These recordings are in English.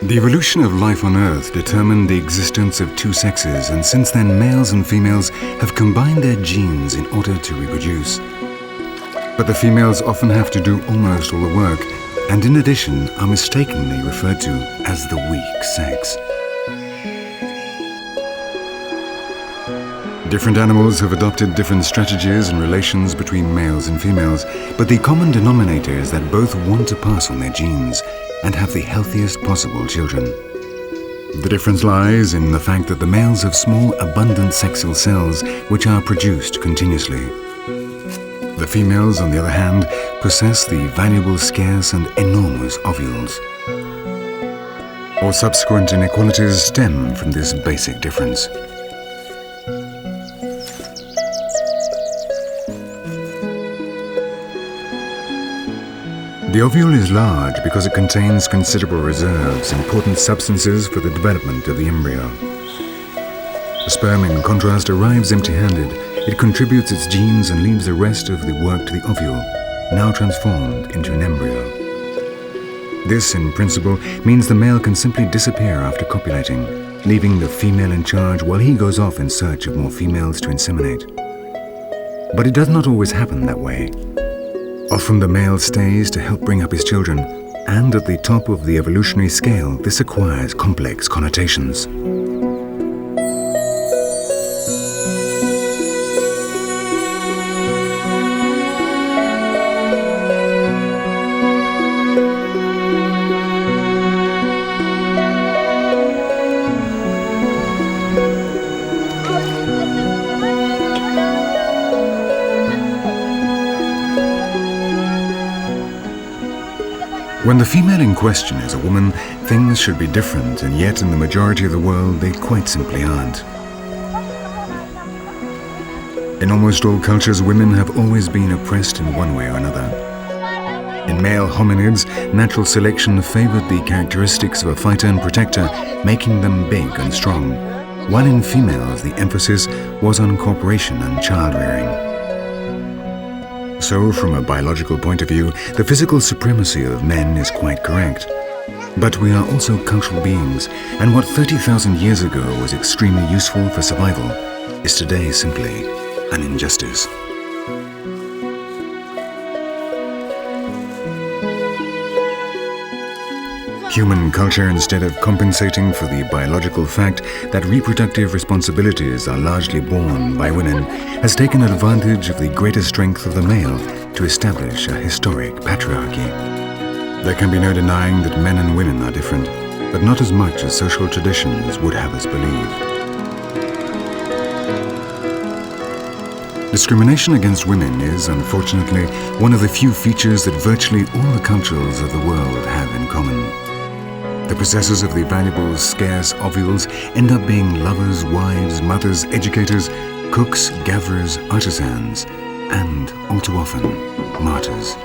The evolution of life on Earth determined the existence of two sexes, and since then males and females have combined their genes in order to reproduce. But the females often have to do almost all the work, and in addition are mistakenly referred to as the weak sex. Different animals have adopted different strategies and relations between males and females, but the common denominator is that both want to pass on their genes and have the healthiest possible children. The difference lies in the fact that the males have small, abundant sexual cells which are produced continuously. The females, on the other hand, possess the valuable, scarce and enormous ovules. All subsequent inequalities stem from this basic difference. The ovule is large because it contains considerable reserves, important substances for the development of the embryo. The sperm, in contrast, arrives empty-handed. It contributes its genes and leaves the rest of the work to the ovule, now transformed into an embryo. This, in principle, means the male can simply disappear after copulating, leaving the female in charge while he goes off in search of more females to inseminate. But it does not always happen that way. Often the male stays to help bring up his children, and at the top of the evolutionary scale, this acquires complex connotations. When the female in question is a woman, things should be different, and yet in the majority of the world they quite simply aren't. In almost all cultures, women have always been oppressed in one way or another. In male hominids, natural selection favored the characteristics of a fighter and protector, making them big and strong, while in females the emphasis was on cooperation and child-rearing. So, from a biological point of view, the physical supremacy of men is quite correct. But we are also cultural beings, and what 30,000 years ago was extremely useful for survival is today simply an injustice. Human culture, instead of compensating for the biological fact that reproductive responsibilities are largely borne by women, has taken advantage of the greater strength of the male to establish a historic patriarchy. There can be no denying that men and women are different, but not as much as social traditions would have us believe. Discrimination against women is, unfortunately, one of the few features that virtually all the cultures of the world have in common. The possessors of the valuable, scarce ovules end up being lovers, wives, mothers, educators, cooks, gatherers, artisans, and, all too often, martyrs.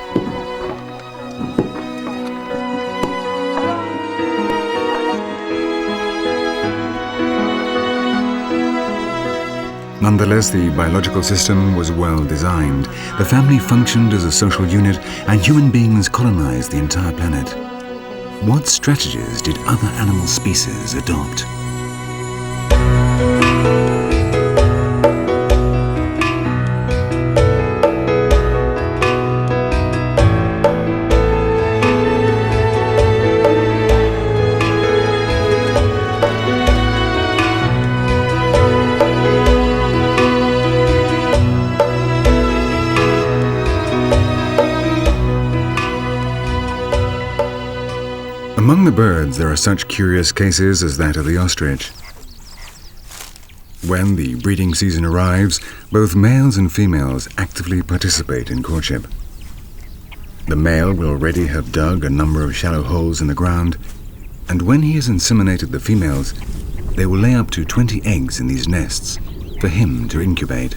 Nonetheless, the biological system was well designed. The family functioned as a social unit, and human beings colonized the entire planet. What strategies did other animal species adopt? Among the birds, there are such curious cases as that of the ostrich. When the breeding season arrives, both males and females actively participate in courtship. The male will already have dug a number of shallow holes in the ground, and when he has inseminated the females, they will lay up to 20 eggs in these nests for him to incubate.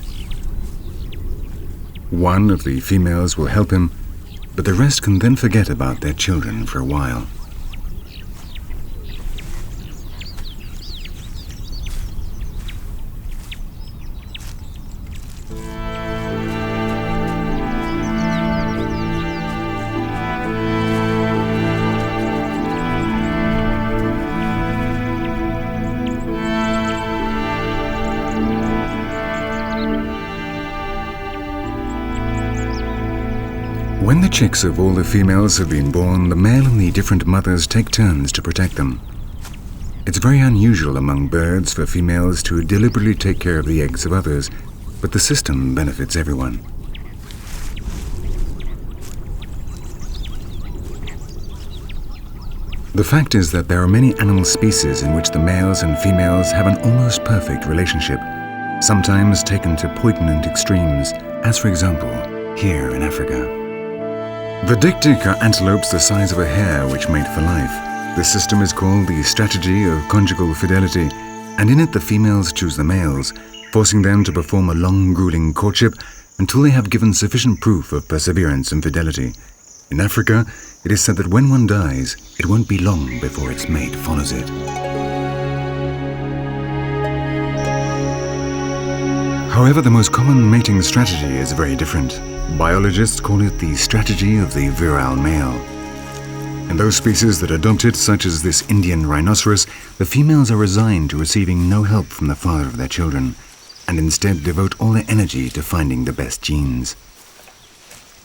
One of the females will help him, but the rest can then forget about their children for a while. When the chicks of all the females have been born, the male and the different mothers take turns to protect them. It's very unusual among birds for females to deliberately take care of the eggs of others, but the system benefits everyone. The fact is that there are many animal species in which the males and females have an almost perfect relationship, sometimes taken to poignant extremes, as for example, here in Africa. The dik-dik are antelopes the size of a hare which mate for life. The system is called the strategy of conjugal fidelity, and in it the females choose the males, forcing them to perform a long, grueling courtship until they have given sufficient proof of perseverance and fidelity. In Africa, it is said that when one dies, it won't be long before its mate follows it. However, the most common mating strategy is very different. Biologists call it the strategy of the virile male. In those species that adopt it, such as this Indian rhinoceros, the females are resigned to receiving no help from the father of their children, and instead devote all their energy to finding the best genes.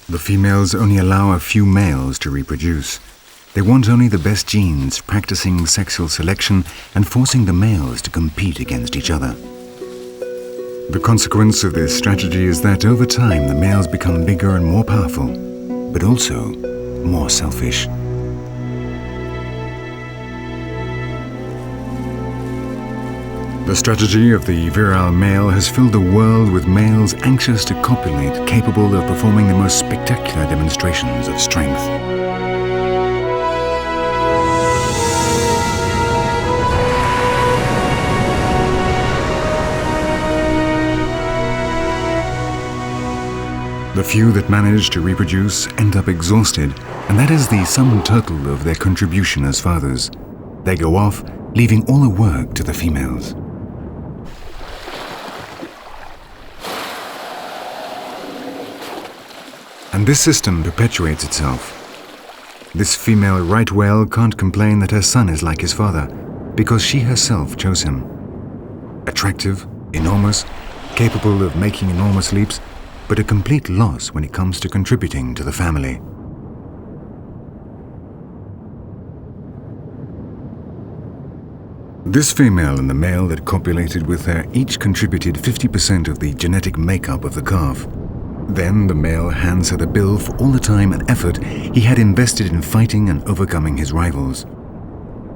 The females only allow a few males to reproduce. They want only the best genes, practicing sexual selection and forcing the males to compete against each other. The consequence of this strategy is that over time the males become bigger and more powerful, but also more selfish. The strategy of the virile male has filled the world with males anxious to copulate, capable of performing the most spectacular demonstrations of strength. The few that manage to reproduce end up exhausted, and that is the sum total of their contribution as fathers. They go off, leaving all the work to the females. And this system perpetuates itself. This female right whale can't complain that her son is like his father, because she herself chose him. Attractive, enormous, capable of making enormous leaps, but a complete loss when it comes to contributing to the family. This female and the male that copulated with her each contributed 50% of the genetic makeup of the calf. Then the male hands her the bill for all the time and effort he had invested in fighting and overcoming his rivals.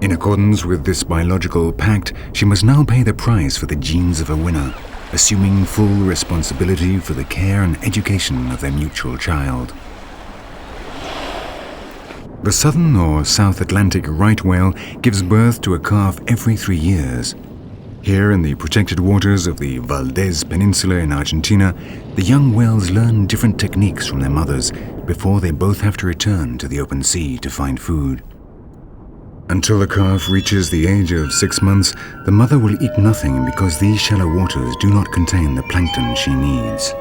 In accordance with this biological pact, she must now pay the price for the genes of a winner, assuming full responsibility for the care and education of their mutual child. The southern or South Atlantic right whale gives birth to a calf every 3 years. Here in the protected waters of the Valdez Peninsula in Argentina, the young whales learn different techniques from their mothers before they both have to return to the open sea to find food. Until the calf reaches the age of 6 months, the mother will eat nothing because these shallow waters do not contain the plankton she needs.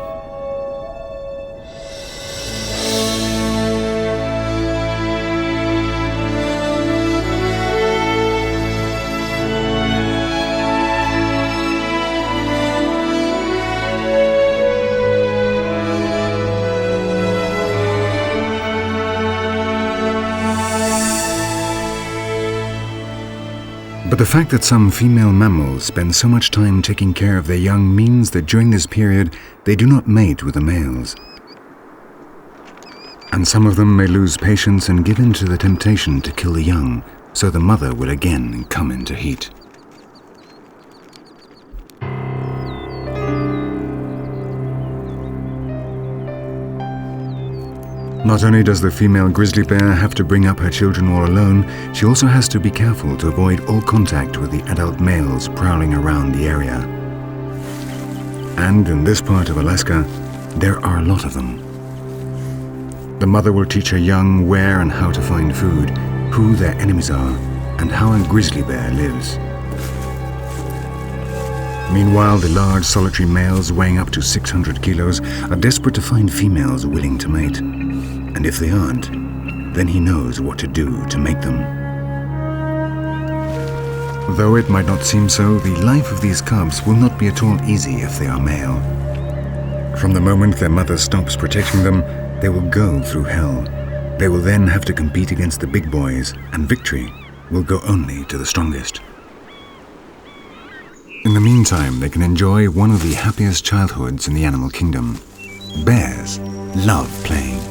But the fact that some female mammals spend so much time taking care of their young means that during this period they do not mate with the males. And some of them may lose patience and give in to the temptation to kill the young, so the mother will again come into heat. Not only does the female grizzly bear have to bring up her children all alone, she also has to be careful to avoid all contact with the adult males prowling around the area. And in this part of Alaska, there are a lot of them. The mother will teach her young where and how to find food, who their enemies are, and how a grizzly bear lives. Meanwhile, the large solitary males weighing up to 600 kilos are desperate to find females willing to mate. And if they aren't, then he knows what to do to make them. Though it might not seem so, the life of these cubs will not be at all easy if they are male. From the moment their mother stops protecting them, they will go through hell. They will then have to compete against the big boys, and victory will go only to the strongest. In the meantime, they can enjoy one of the happiest childhoods in the animal kingdom. Bears love playing.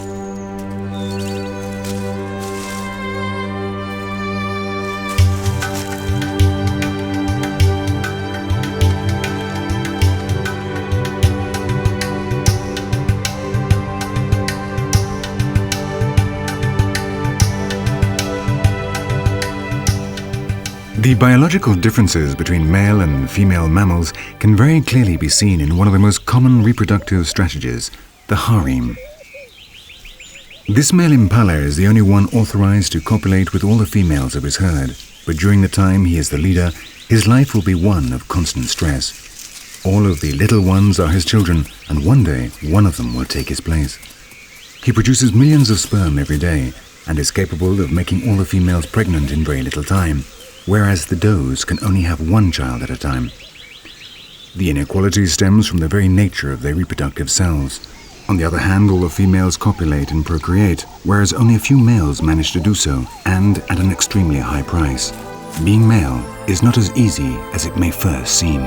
The biological differences between male and female mammals can very clearly be seen in one of the most common reproductive strategies, the harem. This male impala is the only one authorized to copulate with all the females of his herd, but during the time he is the leader, his life will be one of constant stress. All of the little ones are his children, and one day one of them will take his place. He produces millions of sperm every day, and is capable of making all the females pregnant in very little time, whereas the does can only have one child at a time. The inequality stems from the very nature of their reproductive cells. On the other hand, all the females copulate and procreate, whereas only a few males manage to do so, and at an extremely high price. Being male is not as easy as it may first seem.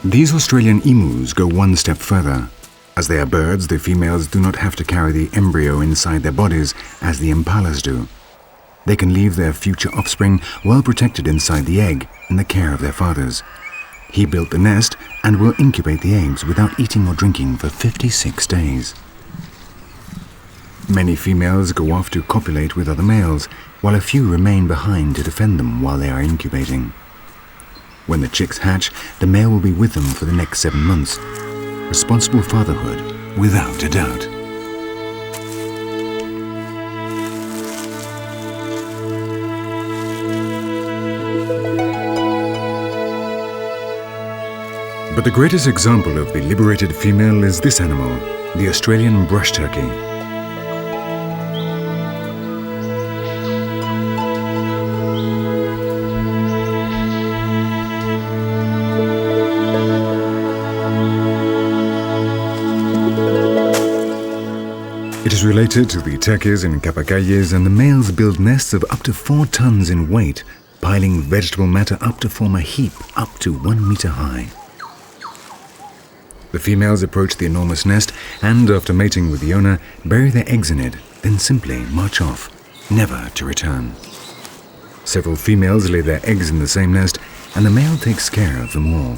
These Australian emus go one step further. As they are birds, the females do not have to carry the embryo inside their bodies as the impalas do. They can leave their future offspring well protected inside the egg in the care of their fathers. He built the nest and will incubate the eggs without eating or drinking for 56 days. Many females go off to copulate with other males, while a few remain behind to defend them while they are incubating. When the chicks hatch, the male will be with them for the next 7 months. Responsible fatherhood, without a doubt. But the greatest example of the liberated female is this animal, the Australian brush turkey. It is related to the turkeys in Capacayes, and the males build nests of up to 4 tons in weight, piling vegetable matter up to form a heap up to 1 meter high. The females approach the enormous nest and, after mating with the owner, bury their eggs in it, then simply march off, never to return. Several females lay their eggs in the same nest, and the male takes care of them all.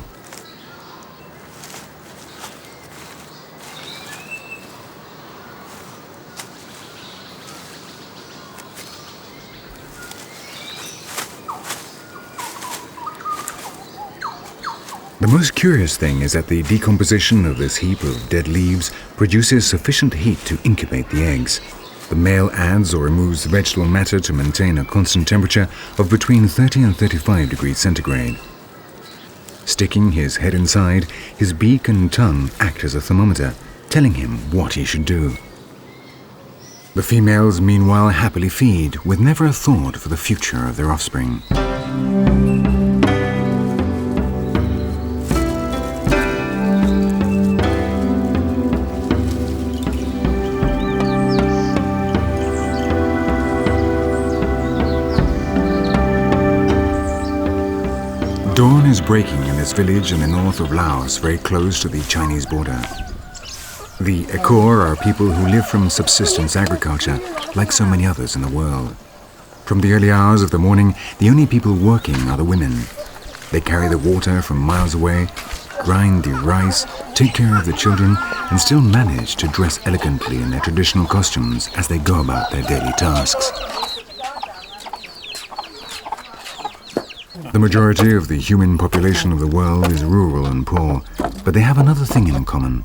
The most curious thing is that the decomposition of this heap of dead leaves produces sufficient heat to incubate the eggs. The male adds or removes vegetable matter to maintain a constant temperature of between 30 and 35 degrees centigrade. Sticking his head inside, his beak and tongue act as a thermometer, telling him what he should do. The females meanwhile happily feed, with never a thought for the future of their offspring. Dawn is breaking in this village in the north of Laos, very close to the Chinese border. The Ekor are people who live from subsistence agriculture, like so many others in the world. From the early hours of the morning, the only people working are the women. They carry the water from miles away, grind the rice, take care of the children, and still manage to dress elegantly in their traditional costumes as they go about their daily tasks. The majority of the human population of the world is rural and poor, but they have another thing in common.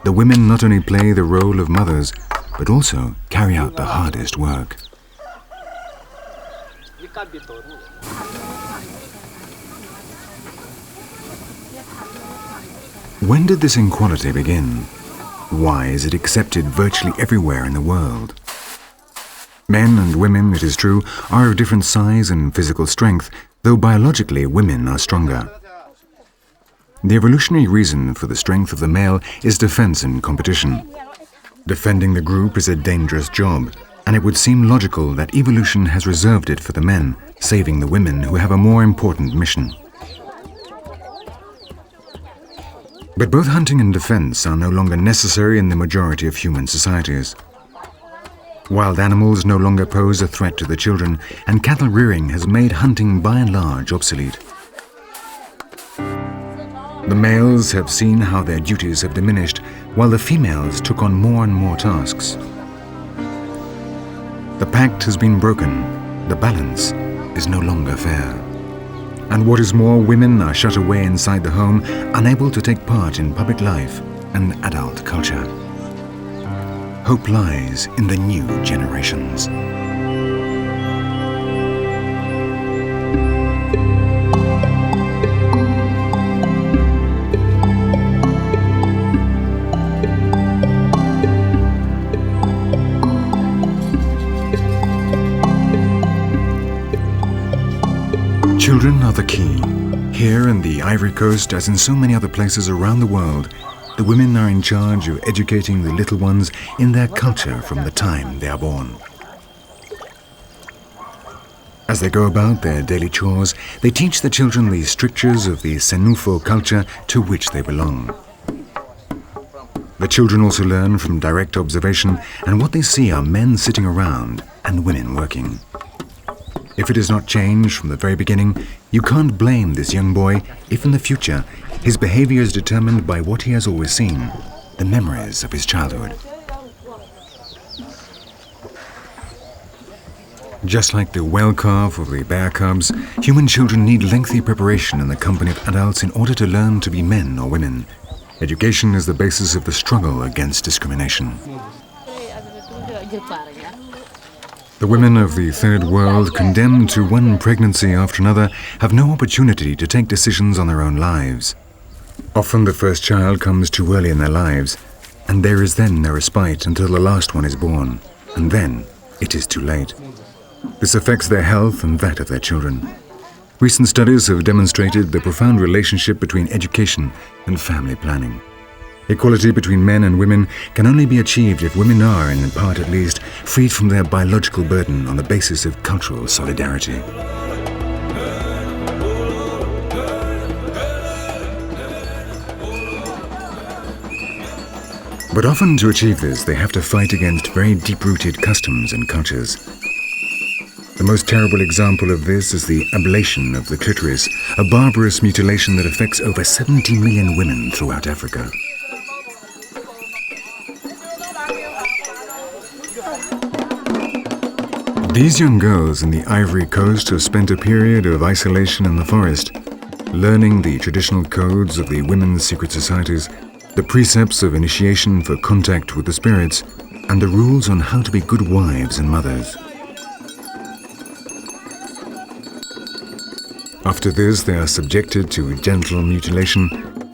The women not only play the role of mothers, but also carry out the hardest work. When did this inequality begin? Why is it accepted virtually everywhere in the world? Men and women, it is true, are of different size and physical strength, though biologically women are stronger. The evolutionary reason for the strength of the male is defense and competition. Defending the group is a dangerous job, and it would seem logical that evolution has reserved it for the men, saving the women who have a more important mission. But both hunting and defense are no longer necessary in the majority of human societies. Wild animals no longer pose a threat to the children, and cattle rearing has made hunting by and large obsolete. The males have seen how their duties have diminished, while the females took on more and more tasks. The pact has been broken, the balance is no longer fair. And what is more, women are shut away inside the home, unable to take part in public life and adult culture. Hope lies in the new generations. Children are the key. Here in the Ivory Coast, as in so many other places around the world, the women are in charge of educating the little ones in their culture from the time they are born. As they go about their daily chores, they teach the children the strictures of the Senufo culture to which they belong. The children also learn from direct observation, and what they see are men sitting around and women working. If it is not changed from the very beginning, you can't blame this young boy if in the future his behavior is determined by what he has always seen, the memories of his childhood. Just like the whale calf or the bear cubs, human children need lengthy preparation in the company of adults in order to learn to be men or women. Education is the basis of the struggle against discrimination. The women of the Third World, condemned to one pregnancy after another, have no opportunity to take decisions on their own lives. Often the first child comes too early in their lives, and there is then no respite until the last one is born, and then it is too late. This affects their health and that of their children. Recent studies have demonstrated the profound relationship between education and family planning. Equality between men and women can only be achieved if women are, in part at least, freed from their biological burden on the basis of cultural solidarity. But often to achieve this, they have to fight against very deep-rooted customs and cultures. The most terrible example of this is the ablation of the clitoris, a barbarous mutilation that affects over 70 million women throughout Africa. These young girls in the Ivory Coast have spent a period of isolation in the forest, learning the traditional codes of the women's secret societies, the precepts of initiation for contact with the spirits, and the rules on how to be good wives and mothers. After this, they are subjected to genital mutilation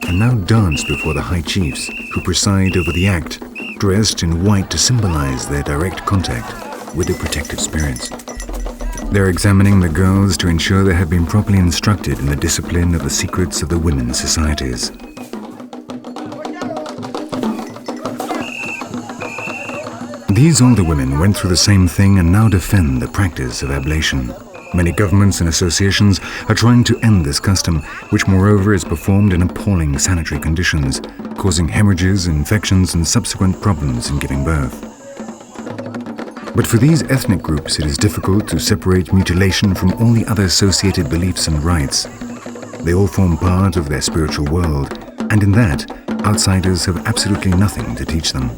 and now dance before the high chiefs, who preside over the act, dressed in white to symbolize their direct contact with the protected spirits. They're examining the girls to ensure they have been properly instructed in the discipline of the secrets of the women's societies. These older women went through the same thing and now defend the practice of ablation. Many governments and associations are trying to end this custom, which moreover is performed in appalling sanitary conditions, causing hemorrhages, infections, and subsequent problems in giving birth. But for these ethnic groups, it is difficult to separate mutilation from all the other associated beliefs and rites. They all form part of their spiritual world, and in that, outsiders have absolutely nothing to teach them.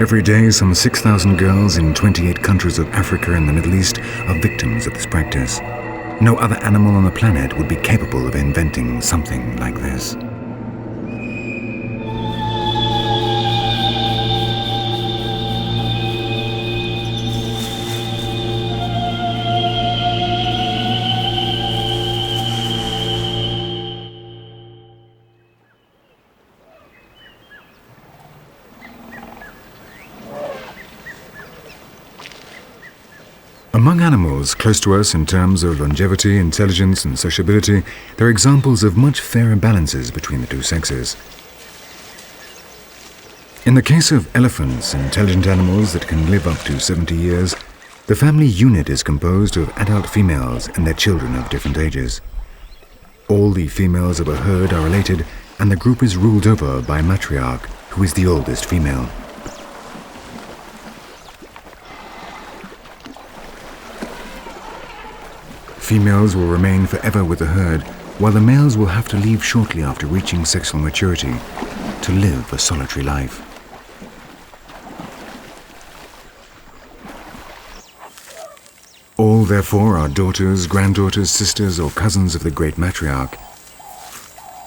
Every day, some 6,000 girls in 28 countries of Africa and the Middle East are victims of this practice. No other animal on the planet would be capable of inventing something like this. Among animals close to us in terms of longevity, intelligence and sociability, there are examples of much fairer balances between the two sexes. In the case of elephants, intelligent animals that can live up to 70 years, the family unit is composed of adult females and their children of different ages. All the females of a herd are related, and the group is ruled over by a matriarch, who is the oldest female. Females will remain forever with the herd, while the males will have to leave shortly after reaching sexual maturity to live a solitary life. All, therefore, are daughters, granddaughters, sisters, or cousins of the great matriarch.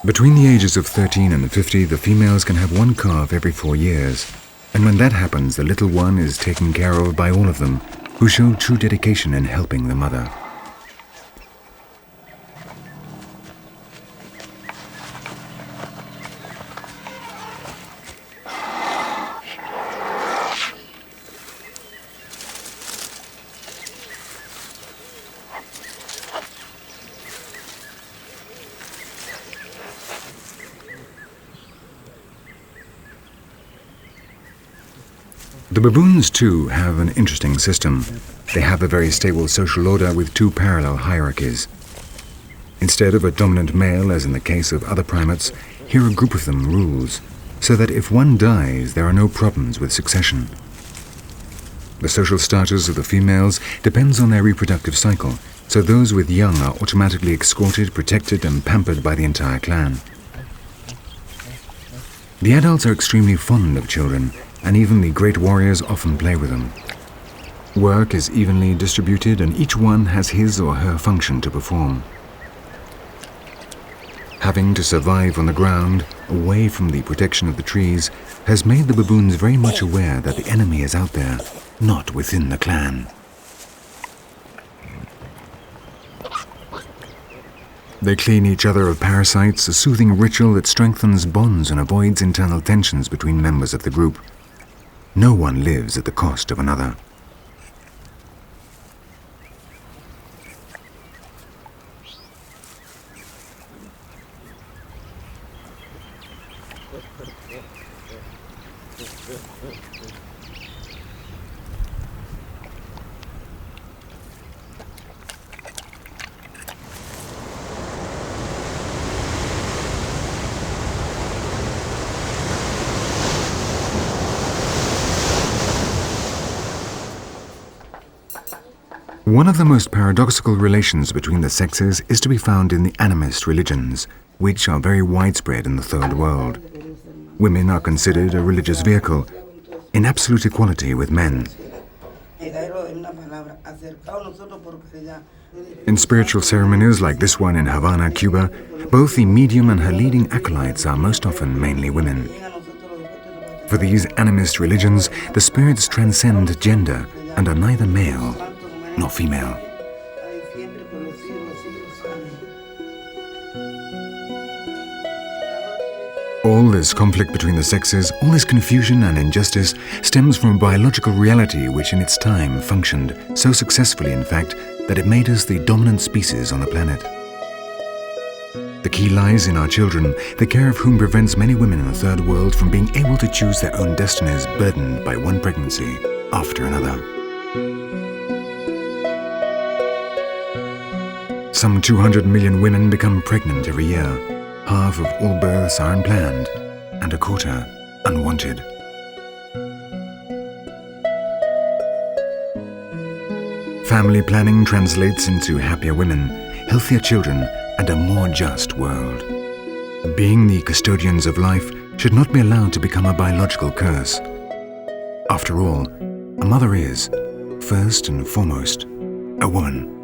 Between the ages of 13 and 50, the females can have one calf every 4 years, and when that happens, the little one is taken care of by all of them, who show true dedication in helping the mother. The baboons, too, have an interesting system. They have a very stable social order with 2 parallel hierarchies. Instead of a dominant male, as in the case of other primates, here a group of them rules, so that if one dies, there are no problems with succession. The social status of the females depends on their reproductive cycle, so those with young are automatically escorted, protected, and pampered by the entire clan. The adults are extremely fond of children, and even the great warriors often play with them. Work is evenly distributed, and each one has his or her function to perform. Having to survive on the ground, away from the protection of the trees, has made the baboons very much aware that the enemy is out there, not within the clan. They clean each other of parasites, a soothing ritual that strengthens bonds and avoids internal tensions between members of the group. No one lives at the cost of another. One of the most paradoxical relations between the sexes is to be found in the animist religions, which are very widespread in the Third World. Women are considered a religious vehicle, in absolute equality with men. In spiritual ceremonies like this one in Havana, Cuba, both the medium and her leading acolytes are most often mainly women. For these animist religions, the spirits transcend gender and are neither male nor female. All this conflict between the sexes, all this confusion and injustice stems from a biological reality which in its time functioned so successfully, in fact, that it made us the dominant species on the planet. The key lies in our children, the care of whom prevents many women in the Third World from being able to choose their own destinies burdened by one pregnancy after another. Some 200 million women become pregnant every year. Half of all births are unplanned, and a quarter unwanted. Family planning translates into happier women, healthier children, and a more just world. Being the custodians of life should not be allowed to become a biological curse. After all, a mother is, first and foremost, a woman.